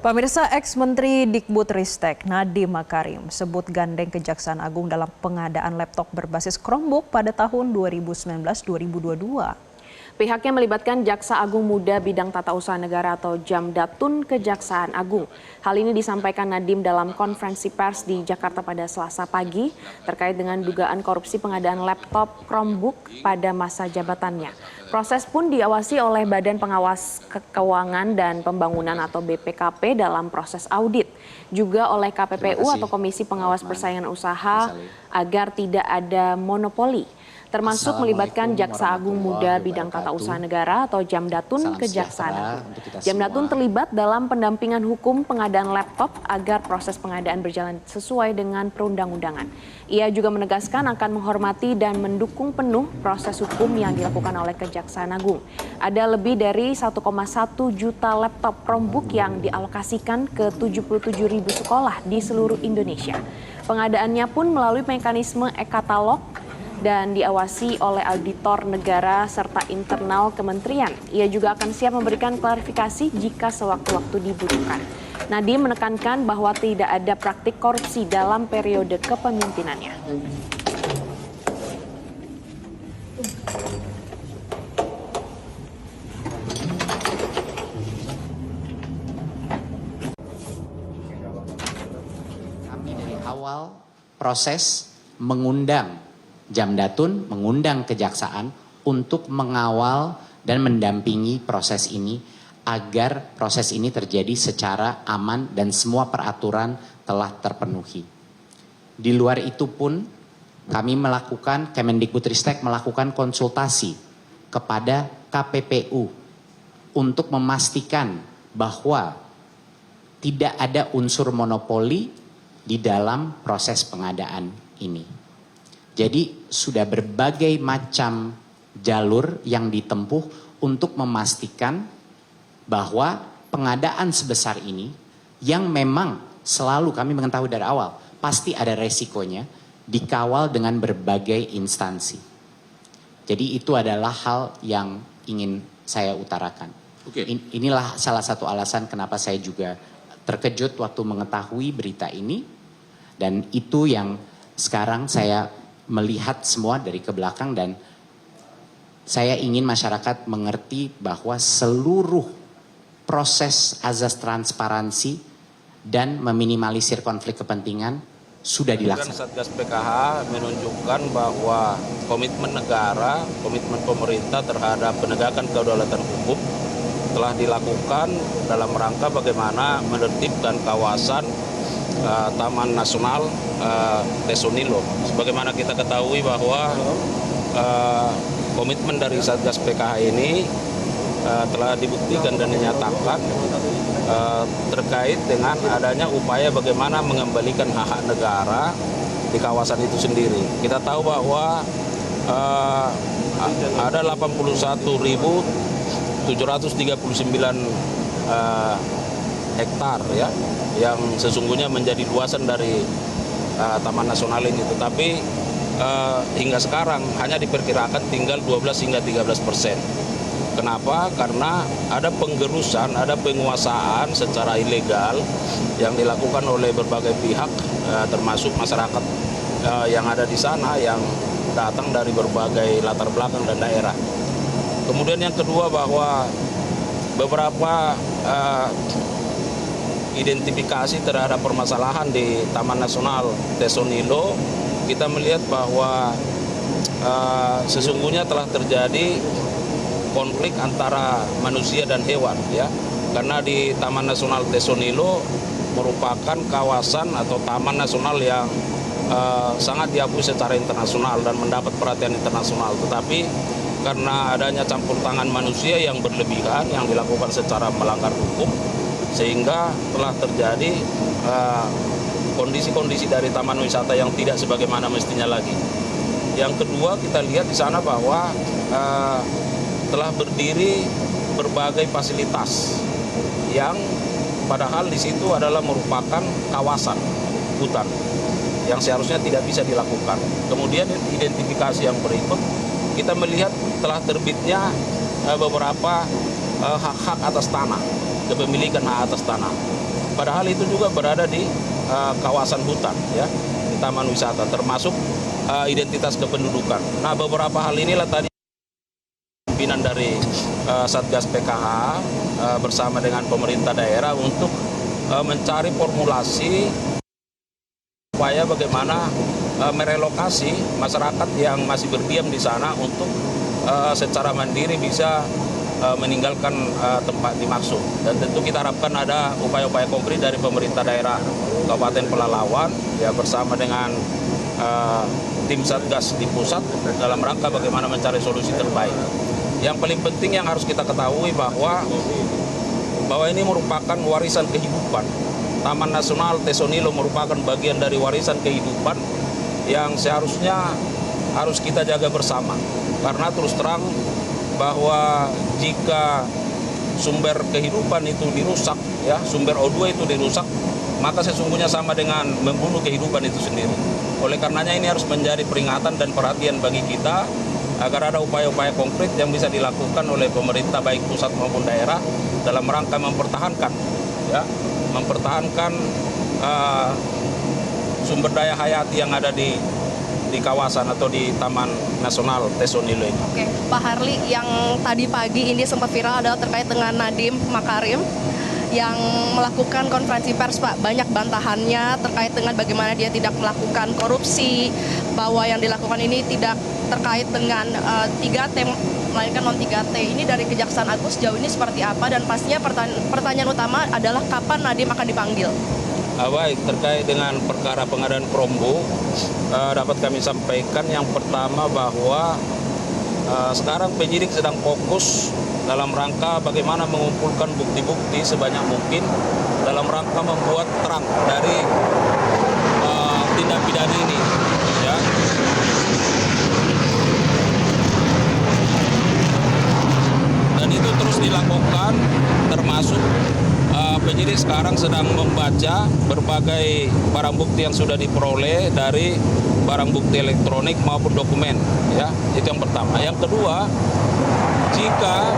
Pemirsa, ex-Menteri Dikbudristek Nadiem Makarim sebut gandeng Kejaksaan Agung dalam pengadaan laptop berbasis Chromebook pada tahun 2019-2022. Pihaknya melibatkan Jaksa Agung Muda Bidang Tata Usaha Negara atau Jamdatun Kejaksaan Agung. Hal ini disampaikan Nadiem dalam konferensi pers di Jakarta pada Selasa pagi terkait dengan dugaan korupsi pengadaan laptop Chromebook pada masa jabatannya. Proses pun diawasi oleh Badan Pengawas Keuangan dan Pembangunan atau BPKP dalam proses audit. Juga oleh KPPU atau Komisi Pengawas Persaingan Usaha agar tidak ada monopoli. Termasuk melibatkan Jaksa Agung Muda Bidang Tata Usaha Negara atau Jamdatun Kejaksaan Agung. Jamdatun terlibat dalam pendampingan hukum pengadaan laptop agar proses pengadaan berjalan sesuai dengan perundang-undangan. Ia juga menegaskan akan menghormati dan mendukung penuh proses hukum yang dilakukan oleh Kejaksaan Agung. Ada lebih dari 1,1 juta laptop Chromebook yang dialokasikan ke 77.000 sekolah di seluruh Indonesia. Pengadaannya pun melalui mekanisme e-katalog dan diawasi oleh auditor negara serta internal kementerian. Ia juga akan siap memberikan klarifikasi jika sewaktu-waktu dibutuhkan. Nadiem menekankan bahwa tidak ada praktik korupsi dalam periode kepemimpinannya. Kami dari awal proses mengundang Jamdatun, mengundang kejaksaan untuk mengawal dan mendampingi proses ini agar proses ini terjadi secara aman dan semua peraturan telah terpenuhi. Di luar itu pun kami Kemendikbudristek melakukan konsultasi kepada KPPU untuk memastikan bahwa tidak ada unsur monopoli di dalam proses pengadaan ini. Jadi sudah berbagai macam jalur yang ditempuh untuk memastikan bahwa pengadaan sebesar ini yang memang selalu kami mengetahui dari awal pasti ada resikonya dikawal dengan berbagai instansi. Jadi itu adalah hal yang ingin saya utarakan. Inilah salah satu alasan kenapa saya juga terkejut waktu mengetahui berita ini dan itu yang sekarang saya melihat semua dari ke belakang dan saya ingin masyarakat mengerti bahwa seluruh proses azas transparansi dan meminimalisir konflik kepentingan sudah dilaksanakan. Satgas PKH menunjukkan bahwa komitmen negara, komitmen pemerintah terhadap penegakan kedaulatan hukum telah dilakukan dalam rangka bagaimana menertibkan kawasan Taman Nasional Tesonilo. Sebagaimana kita ketahui bahwa komitmen dari Satgas PKH ini telah dibuktikan dan dinyatakan terkait dengan adanya upaya bagaimana mengembalikan hak-hak negara di kawasan itu sendiri. Kita tahu bahwa ada 81.739 hektar ya yang sesungguhnya menjadi luasan dari Taman Nasional ini, tetapi hingga sekarang hanya diperkirakan tinggal 12 hingga 13%. Kenapa? Karena ada penggerusan, ada penguasaan secara ilegal yang dilakukan oleh berbagai pihak, termasuk masyarakat yang ada di sana yang datang dari berbagai latar belakang dan daerah. Kemudian yang kedua bahwa beberapa identifikasi terhadap permasalahan di Taman Nasional Tesonilo, kita melihat bahwa sesungguhnya telah terjadi konflik antara manusia dan hewan ya, karena di Taman Nasional Tesonilo merupakan kawasan atau taman nasional yang sangat diakui secara internasional dan mendapat perhatian internasional, tetapi karena adanya campur tangan manusia yang berlebihan yang dilakukan secara melanggar hukum, sehingga telah terjadi kondisi-kondisi dari taman wisata yang tidak sebagaimana mestinya lagi. Yang kedua, kita lihat di sana bahwa telah berdiri berbagai fasilitas yang padahal di situ adalah merupakan kawasan hutan yang seharusnya tidak bisa dilakukan. Kemudian identifikasi yang berikut, kita melihat telah terbitnya beberapa hak-hak atas tanah kepemilikan hak atas tanah. Padahal itu juga berada di kawasan hutan, ya, di taman wisata, termasuk identitas kependudukan. Nah, beberapa hal inilah tadi pimpinan dari Satgas PKH bersama dengan pemerintah daerah untuk mencari formulasi upaya bagaimana merelokasi masyarakat yang masih berdiam di sana untuk secara mandiri bisa meninggalkan tempat dimaksud. Dan tentu kita harapkan ada upaya-upaya konkret dari pemerintah daerah Kabupaten Pelalawan ya bersama dengan tim Satgas di pusat dalam rangka bagaimana mencari solusi terbaik. Yang paling penting yang harus kita ketahui bahwa ini merupakan warisan kehidupan. Taman Nasional Tesonilo merupakan bagian dari warisan kehidupan yang seharusnya harus kita jaga bersama. Karena terus terang bahwa jika sumber kehidupan itu dirusak, ya, sumber O2 itu dirusak, maka sesungguhnya sama dengan membunuh kehidupan itu sendiri. Oleh karenanya ini harus menjadi peringatan dan perhatian bagi kita agar ada upaya-upaya konkret yang bisa dilakukan oleh pemerintah baik pusat maupun daerah dalam rangka mempertahankan, ya, sumber daya hayati yang ada di kawasan atau di Taman Nasional Tesonilo ini. Oke, Pak Harli, yang tadi pagi ini sempat viral adalah terkait dengan Nadiem Makarim yang melakukan konferensi pers, Pak. Banyak bantahannya terkait dengan bagaimana dia tidak melakukan korupsi, bahwa yang dilakukan ini tidak terkait dengan 3T, melainkan non-3T. Ini dari Kejaksaan Agung sejauh ini seperti apa, dan pastinya pertanyaan utama adalah kapan Nadiem akan dipanggil? Baik, terkait dengan perkara pengadaan Chromebook, dapat kami sampaikan yang pertama bahwa sekarang penyidik sedang fokus dalam rangka bagaimana mengumpulkan bukti-bukti sebanyak mungkin dalam rangka membuat terang dari tindak pidana ini, ya. Dan itu terus dilakukan, termasuk penyidik sekarang sedang membaca berbagai barang bukti yang sudah diperoleh dari barang bukti elektronik maupun dokumen, ya. Itu yang pertama. Yang kedua, jika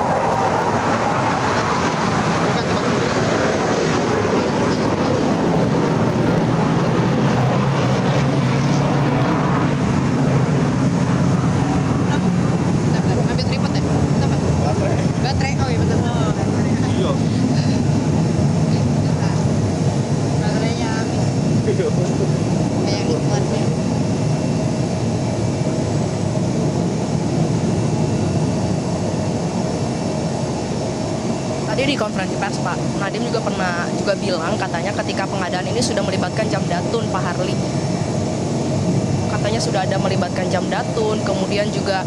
Ambil tripod ya? Baterai. Oh iya betul. Baterainya habis. Kayak iklannya. Tadi di konferensi pers, Pak, Nadiem juga pernah bilang katanya ketika pengadaan ini sudah melibatkan Jamdatun, Pak Harli. Katanya sudah ada melibatkan Jamdatun, kemudian juga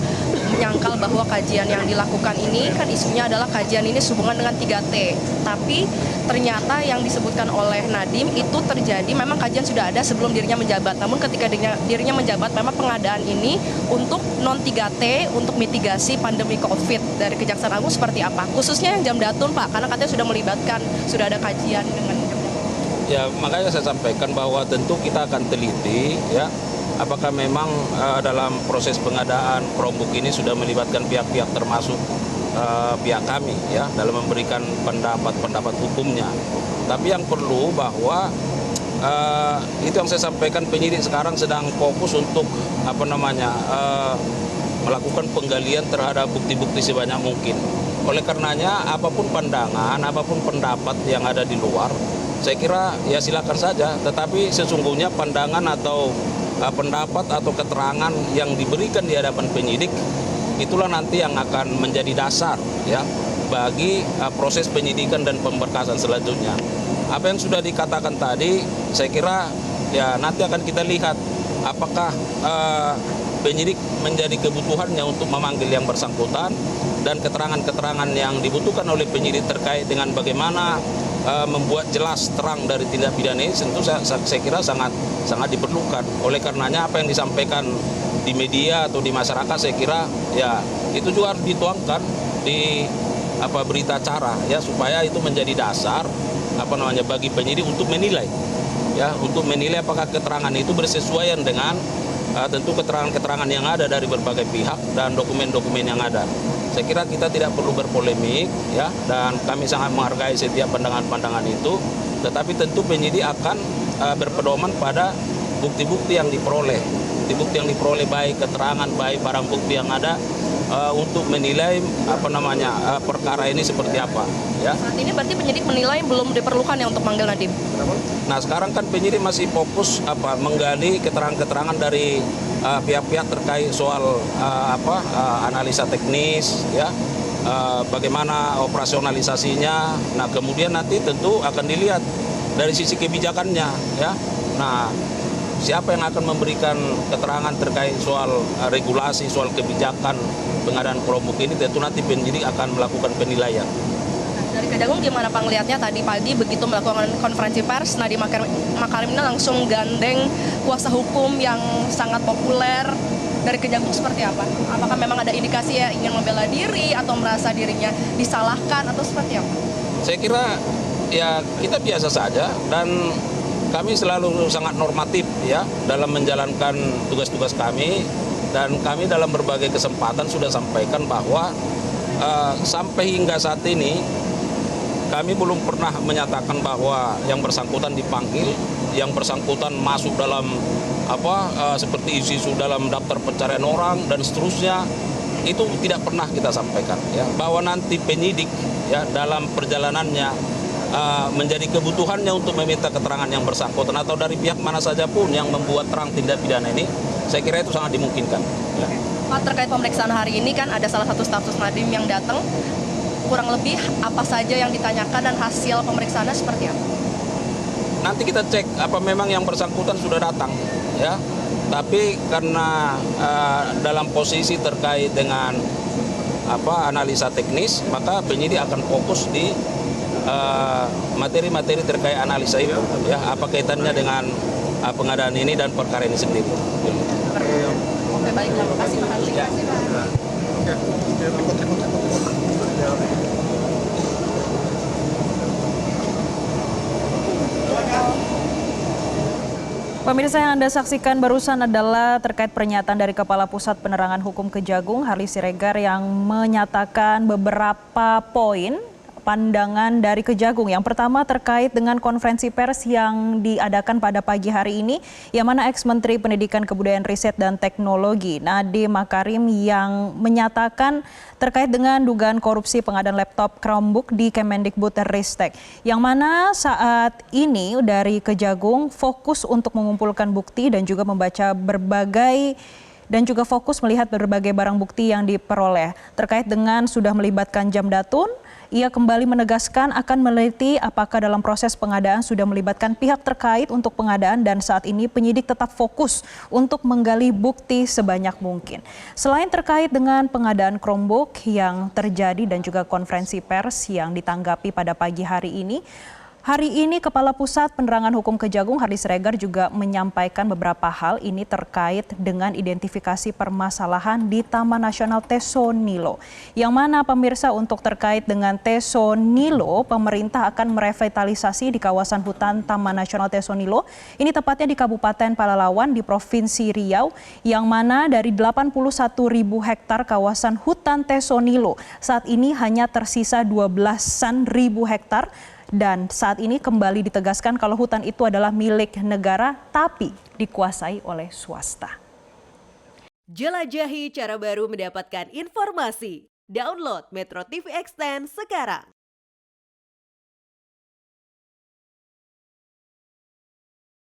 menyangkal bahwa kajian yang dilakukan ini kan isunya adalah kajian ini sehubungan dengan 3T. Tapi ternyata yang disebutkan oleh Nadiem itu terjadi, memang kajian sudah ada sebelum dirinya menjabat. Namun ketika dirinya menjabat, memang pengadaan ini untuk non-3T, untuk mitigasi pandemi COVID. Dari Kejaksaan Agung seperti apa? Khususnya yang Jamdatun, Pak, karena katanya sudah melibatkan, sudah ada kajian dengan Jamdatun. ya, makanya saya sampaikan bahwa tentu kita akan teliti, ya, apakah memang dalam proses pengadaan Chromebook ini sudah melibatkan pihak-pihak termasuk pihak kami, ya, dalam memberikan pendapat hukumnya. Tapi yang perlu bahwa itu yang saya sampaikan, penyidik sekarang sedang fokus untuk melakukan penggalian terhadap bukti-bukti sebanyak mungkin. Oleh karenanya apapun pandangan, apapun pendapat yang ada di luar, saya kira ya silakan saja. Tetapi sesungguhnya pandangan atau pendapat atau keterangan yang diberikan di hadapan penyidik itulah nanti yang akan menjadi dasar, ya, bagi proses penyidikan dan pemberkasan selanjutnya. Apa yang sudah dikatakan tadi, saya kira ya nanti akan kita lihat apakah penyidik menjadi kebutuhannya untuk memanggil yang bersangkutan, dan keterangan-keterangan yang dibutuhkan oleh penyidik terkait dengan bagaimana membuat jelas terang dari tindak pidana ini tentu saya kira sangat diperlukan. Oleh karenanya apa yang disampaikan di media atau di masyarakat, saya kira ya itu juga harus dituangkan di berita acara, ya, supaya itu menjadi dasar bagi penyidik untuk menilai, ya, untuk menilai apakah keterangan itu bersesuaian dengan tentu keterangan-keterangan yang ada dari berbagai pihak dan dokumen-dokumen yang ada. Saya kira kita tidak perlu berpolemik ya, dan kami sangat menghargai setiap pandangan-pandangan itu, tetapi tentu penyidik akan berpedoman pada bukti-bukti yang diperoleh. Bukti-bukti yang diperoleh baik keterangan, baik barang bukti yang ada untuk menilai perkara ini seperti apa ya. Saat ini berarti penyidik menilai belum diperlukan ya untuk manggil Nadiem. Nah, sekarang kan penyidik masih fokus menggali keterangan-keterangan dari pihak-pihak terkait soal analisa teknis ya, bagaimana operasionalisasinya. Nah, kemudian nanti tentu akan dilihat dari sisi kebijakannya ya. Nah, siapa yang akan memberikan keterangan terkait soal regulasi, soal kebijakan pengadaan Chromebook ini, tentu nanti penyidik akan melakukan penilaian. Dari Kejagung gimana Pak ngelihatnya tadi pagi begitu melakukan konferensi pers, Nadiem Makarim ini langsung gandeng kuasa hukum yang sangat populer. Dari Kejagung seperti apa? Apakah memang ada indikasi ya ingin membela diri atau merasa dirinya disalahkan atau seperti apa? Saya kira ya kita biasa saja, dan kami selalu sangat normatif ya dalam menjalankan tugas-tugas kami, dan kami dalam berbagai kesempatan sudah sampaikan bahwa sampai hingga saat ini kami belum pernah menyatakan bahwa yang bersangkutan dipanggil, yang bersangkutan masuk dalam seperti isu-isu dalam daftar pencarian orang dan seterusnya. Itu tidak pernah kita sampaikan ya, bahwa nanti penyidik ya dalam perjalanannya menjadi kebutuhannya untuk meminta keterangan yang bersangkutan atau dari pihak mana saja pun yang membuat terang tindak pidana ini, saya kira itu sangat dimungkinkan ya. Pak, terkait pemeriksaan hari ini kan ada salah satu staf sus Nadiem yang datang, kurang lebih apa saja yang ditanyakan dan hasil pemeriksaannya seperti apa? Nanti kita cek apa memang yang bersangkutan sudah datang ya, tapi karena dalam posisi terkait dengan analisa teknis, maka penyidik akan fokus di materi-materi terkait analisa itu ya, apa kaitannya dengan pengadaan ini dan perkara ini sendiri. Oke, baik, terima kasih Pak Harli. Pemirsa, yang Anda saksikan barusan adalah terkait pernyataan dari Kepala Pusat Penerangan Hukum Kejagung, Harli Siregar, yang menyatakan beberapa poin pandangan dari Kejagung. Yang pertama terkait dengan konferensi pers yang diadakan pada pagi hari ini, yang mana ex-Menteri Pendidikan Kebudayaan Riset dan Teknologi Nadiem Makarim yang menyatakan terkait dengan dugaan korupsi pengadaan laptop Chromebook di Kemendikbudristek, yang mana saat ini dari Kejagung fokus untuk mengumpulkan bukti dan juga membaca dan juga fokus melihat berbagai barang bukti yang diperoleh. Terkait dengan sudah melibatkan Jamdatun, ia kembali menegaskan akan meneliti apakah dalam proses pengadaan sudah melibatkan pihak terkait untuk pengadaan, dan saat ini penyidik tetap fokus untuk menggali bukti sebanyak mungkin. Selain terkait dengan pengadaan Chromebook yang terjadi dan juga konferensi pers yang ditanggapi pada pagi hari ini, Kepala Pusat Penerangan Hukum Kejagung, Harli Siregar, juga menyampaikan beberapa hal ini terkait dengan identifikasi permasalahan di Taman Nasional Tesonilo. Yang mana pemirsa, untuk terkait dengan Tesonilo, pemerintah akan merevitalisasi di kawasan hutan Taman Nasional Tesonilo. Ini tepatnya di Kabupaten Palalawan di Provinsi Riau, yang mana dari 81.000 hektar kawasan hutan Tesonilo, saat ini hanya tersisa 12.000 hektar. Dan saat ini kembali ditegaskan kalau hutan itu adalah milik negara tapi dikuasai oleh swasta. Jelajahi cara baru mendapatkan informasi. Download Metro TV Extend sekarang.